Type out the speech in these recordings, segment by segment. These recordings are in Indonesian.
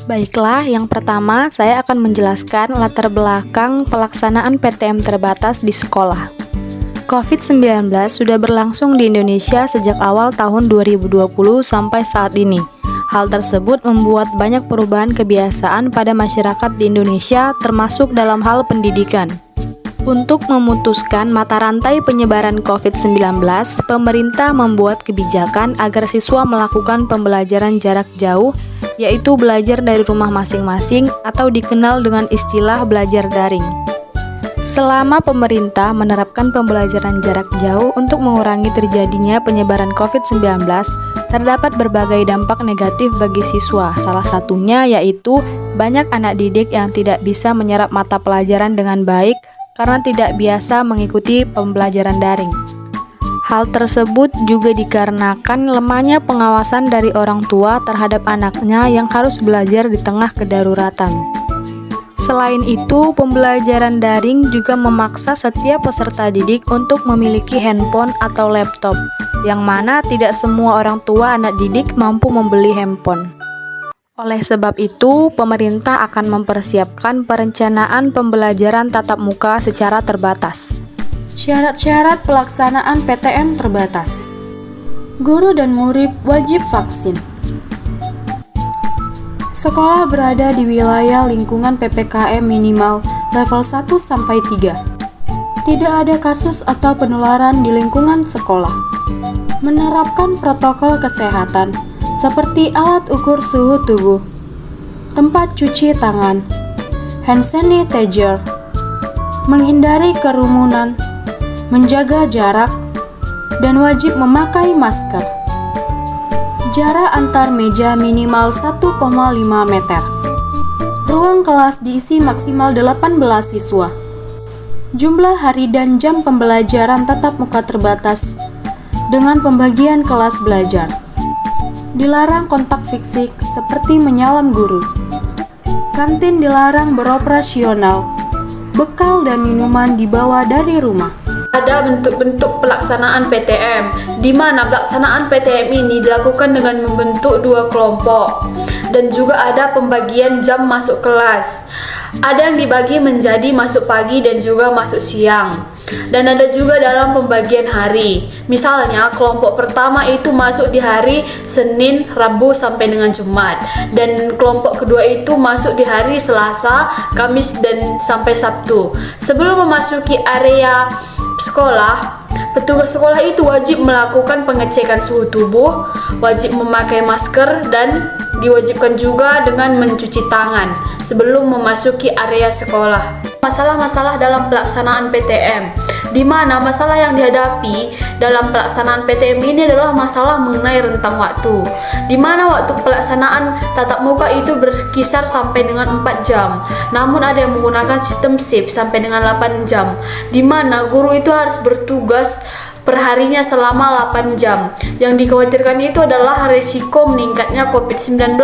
Baiklah, yang pertama saya akan menjelaskan latar belakang pelaksanaan PTM terbatas di sekolah. COVID-19 sudah berlangsung di Indonesia sejak awal tahun 2020 sampai saat ini. Hal tersebut membuat banyak perubahan kebiasaan pada masyarakat di Indonesia, termasuk dalam hal pendidikan. Untuk memutuskan mata rantai penyebaran COVID-19, pemerintah membuat kebijakan agar siswa melakukan pembelajaran jarak jauh, yaitu belajar dari rumah masing-masing atau dikenal dengan istilah belajar daring. Selama pemerintah menerapkan pembelajaran jarak jauh untuk mengurangi terjadinya penyebaran COVID-19, terdapat berbagai dampak negatif bagi siswa. Salah satunya yaitu banyak anak didik yang tidak bisa menyerap mata pelajaran dengan baik karena tidak biasa mengikuti pembelajaran daring. Hal tersebut juga dikarenakan lemahnya pengawasan dari orang tua terhadap anaknya yang harus belajar di tengah kedaruratan. Selain itu, pembelajaran daring juga memaksa setiap peserta didik untuk memiliki handphone atau laptop, yang mana tidak semua orang tua anak didik mampu membeli handphone. Oleh sebab itu, pemerintah akan mempersiapkan perencanaan pembelajaran tatap muka secara terbatas. Syarat-syarat pelaksanaan PTM terbatas. Guru dan murid wajib vaksin. Sekolah berada di wilayah lingkungan PPKM minimal level 1 sampai 3. Tidak ada kasus atau penularan di lingkungan sekolah. Menerapkan protokol kesehatan seperti alat ukur suhu tubuh, tempat cuci tangan, hand sanitizer, menghindari kerumunan, menjaga jarak, dan wajib memakai masker. Jarak antar meja minimal 1,5 meter. Ruang kelas diisi maksimal 18 siswa. Jumlah hari dan jam pembelajaran tatap muka terbatas dengan pembagian kelas belajar. Dilarang kontak fisik seperti menyalam guru. Kantin dilarang beroperasional. Bekal dan minuman dibawa dari rumah. Ada bentuk-bentuk pelaksanaan PTM, di mana pelaksanaan PTM ini dilakukan dengan membentuk 2 kelompok, dan juga ada pembagian jam masuk kelas. Ada yang dibagi menjadi masuk pagi dan juga masuk siang. Dan ada juga dalam pembagian hari. Misalnya, kelompok pertama itu masuk di hari Senin, Rabu sampai dengan Jumat, dan kelompok kedua itu masuk di hari Selasa, Kamis dan sampai Sabtu. Sebelum memasuki area sekolah, petugas sekolah itu wajib melakukan pengecekan suhu tubuh, wajib memakai masker, dan diwajibkan juga dengan mencuci tangan sebelum memasuki area sekolah. Masalah-masalah dalam pelaksanaan PTM, di mana masalah yang dihadapi dalam pelaksanaan PTM ini adalah masalah mengenai rentang waktu, di mana waktu pelaksanaan tatap muka itu berkisar sampai dengan 4 jam, namun ada yang menggunakan sistem shift sampai dengan 8 jam, di mana guru itu harus bertugas perharinya selama 8 jam. Yang dikhawatirkan itu adalah risiko meningkatnya COVID-19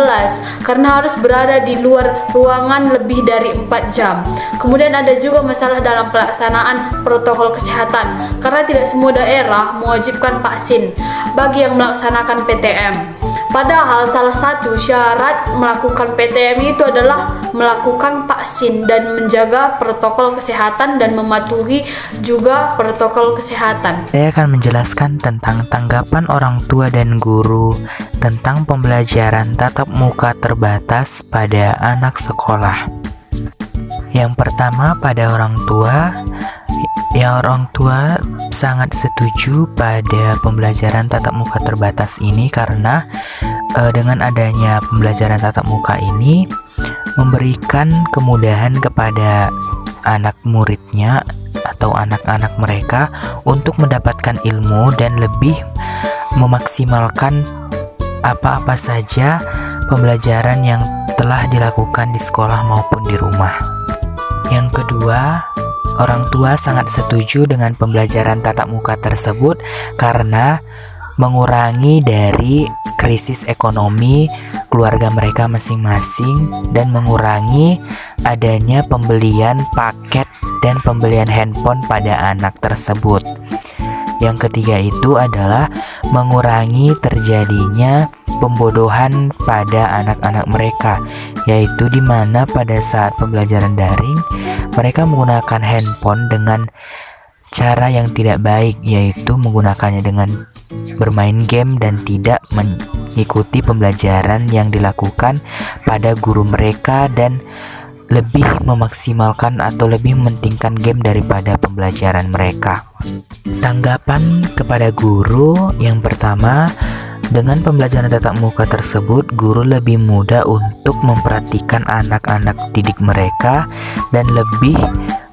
karena harus berada di luar ruangan lebih dari 4 jam. Kemudian ada juga masalah dalam pelaksanaan protokol kesehatan karena tidak semua daerah mewajibkan vaksin bagi yang melaksanakan PTM. Padahal salah satu syarat melakukan PTM itu adalah melakukan vaksin dan menjaga protokol kesehatan dan mematuhi juga protokol kesehatan. Saya akan menjelaskan tentang tanggapan orang tua dan guru tentang pembelajaran tatap muka terbatas pada anak sekolah. Yang pertama, pada orang tua sangat setuju pada pembelajaran tatap muka terbatas ini karena dengan adanya pembelajaran tatap muka ini memberikan kemudahan kepada anak muridnya atau anak-anak mereka untuk mendapatkan ilmu dan lebih memaksimalkan apa-apa saja pembelajaran yang telah dilakukan di sekolah maupun di rumah. Yang kedua, orang tua sangat setuju dengan pembelajaran tatap muka tersebut karena mengurangi dari krisis ekonomi keluarga mereka masing-masing dan mengurangi adanya pembelian paket dan pembelian handphone pada anak tersebut. Yang ketiga itu adalah mengurangi terjadinya pembodohan pada anak-anak mereka, yaitu di mana pada saat pembelajaran daring mereka menggunakan handphone dengan cara yang tidak baik, yaitu menggunakannya dengan bermain game dan tidak mengikuti pembelajaran yang dilakukan pada guru mereka dan lebih memaksimalkan atau lebih mementingkan game daripada pembelajaran mereka. Tanggapan kepada guru yang pertama, dengan pembelajaran tatap muka tersebut, guru lebih mudah untuk memperhatikan anak-anak didik mereka dan lebih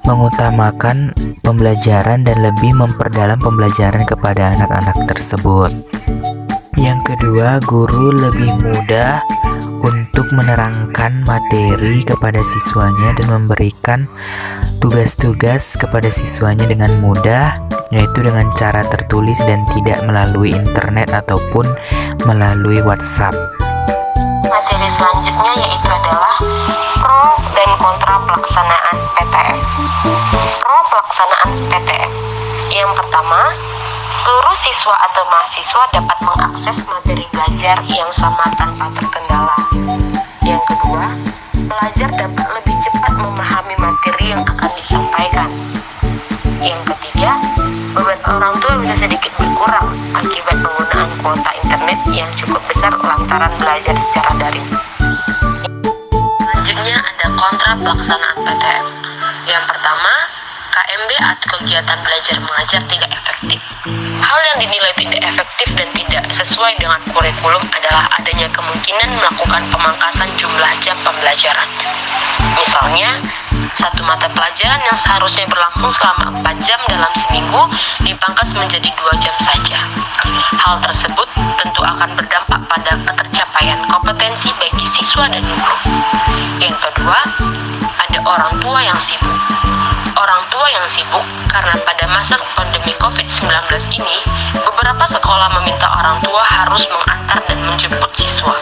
mengutamakan pembelajaran dan lebih memperdalam pembelajaran kepada anak-anak tersebut. Yang kedua, guru lebih mudah untuk menerangkan materi kepada siswanya dan memberikan tugas-tugas kepada siswanya dengan mudah, yaitu dengan cara tertulis dan tidak melalui internet ataupun melalui WhatsApp. Materi selanjutnya yaitu adalah pro dan kontra pelaksanaan PTM. Pro pelaksanaan PTM. Yang pertama, seluruh siswa atau mahasiswa dapat mengakses materi belajar yang sama tanpa terkendala. Yang kedua, pelajar dapat lebih cepat memahami materi yang akan disampaikan. Yang ketiga, beban orang tua bisa sedikit berkurang akibat penggunaan kuota internet yang cukup besar lantaran belajar secara daring. Selanjutnya ada kontra pelaksanaan PTM. Yang pertama, KMB atau kegiatan belajar mengajar tidak efektif. Hal yang dinilai tidak efektif dan tidak sesuai dengan kurikulum adalah adanya kemungkinan melakukan pemangkasan jumlah jam pembelajaran. Misalnya, satu mata pelajaran yang seharusnya berlangsung selama 4 jam dalam seminggu dipangkas menjadi 2 jam saja. Hal tersebut tentu akan berdampak pada ketercapaian kompetensi bagi siswa dan guru. Yang kedua, ada orang tua yang sibuk. Orang tua yang sibuk karena pada masa pandemi COVID-19 ini, beberapa sekolah meminta orang tua harus mengantar dan menjemput siswa.